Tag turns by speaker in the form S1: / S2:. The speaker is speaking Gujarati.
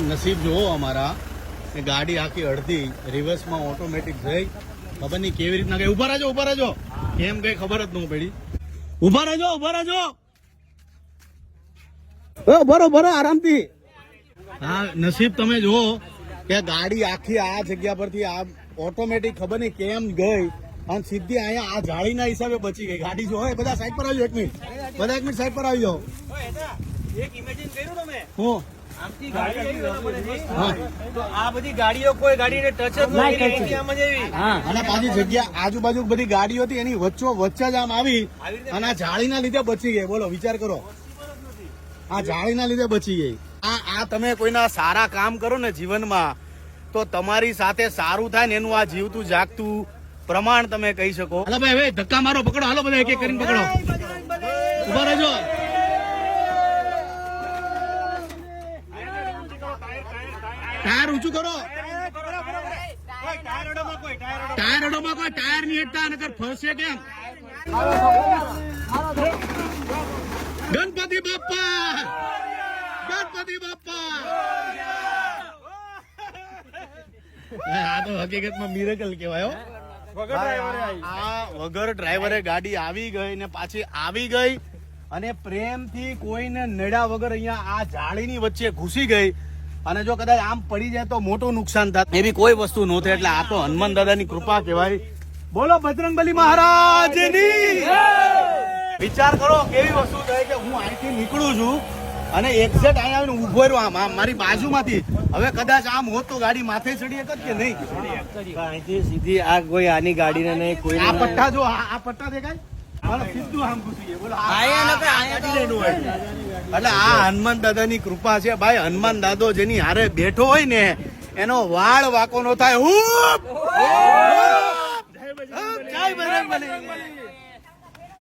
S1: નસીબ જુઓ અમારા, ગાડી આખી અડધી રિવર્સમાં ઓટોમેટિક થઈ, ખબર નહીં કેવી રીતના ગઈ. ઉભા રહેજો કેમ ગઈ ખબર જ ન પડી. ઉભા રહેજો બરો આરામથી. હા નસીબ તમે જુઓ કે ગાડી આખી આ જગ્યા પરથી આ ઓટોમેટિક ખબર નહીં કેમ ગઈ અને સીધી અહીંયા આ જાળીના હિસાબે બચી ગઈ. ગાડી જો હોય બધા સાઈડ પર આવજો, એક મિનિટ સાઈડ પર આવી જાઓ.
S2: એક ઇમેજિન કર્યું તમે
S1: હું
S2: આમથી ગાડી તો આ બધી ગાડીઓ કોઈ ગાડીને ટચ જ નથી આમ જ એવી.
S1: અને પાછી જગ્યા આજુબાજુ બધી ગાડીઓ હતી એની વચ્ચે જ આમ આવી અને આ જાળીના લીધે બચી ગઈ. બોલો વિચાર કરો, આ જાળીના લીધે બચી ગઈ. આ તમે કોઈના સારા કામ કરો ને જીવનમાં તો તમારી સાથે સારું થાય ને એનું આ જીવતું જાગતું પ્રમાણ તમે કહી શકો. હાલો ભાઈ હવે ધક્કા મારો, પકડો. હાલો બધા એક એક કરીને પકડો. ઉભા રહેજો. ટાયર ઊંચું કરો. ટાયર અડોમાં કોઈ ટાયર નહીં હેઠતા, નકર ફરશે કેમ. ગણપતિ બાપ્પા. આ તો હકીકતમાં મિરેકલ કહેવાય. આ વગર ડ્રાઈવરે ગાડી આવી ગઈ ને પાછી આવી ગઈ અને પ્રેમથી કોઈને નડ્યા વગર અહીંયા આ જાળીની વચ્ચે ઘૂસી ગઈ. અને જો કદાચ આમ પડી જાય તો મોટું નુકસાન થાય એવી કોઈ વસ્તુ ન થાય. એટલે આ તો હનુમાન દાદાની કૃપા કહેવાય. બોલો બજરંગબલી મહારાજની. વિચાર કરો કેવી વસ્તુ થાય કે હું અહીંથી નીકળું છું અને એક્ઝેક્ટ અહીંયા આવીને ઉભો રહ્યો આમ મારી બાજુમાંથી. હવે કદાચ આમ હોત તો ગાડી માથે ચડી એક જ કે નહીં.
S2: અહીંથી સીધી આ કોઈ આની ગાડીને નહીં કોઈ
S1: આ પટ્ટા જો આ પટ્ટા દેખાય સીધું આમ ઘૂસી ગયું. બોલો એટલે આ હનુમાન દાદાની કૃપા છે ભાઈ. હનુમાન દાદો જેની હારે બેઠો હોય ને એનો વાળ વાકો નો થાય. જય બજરંગબલી.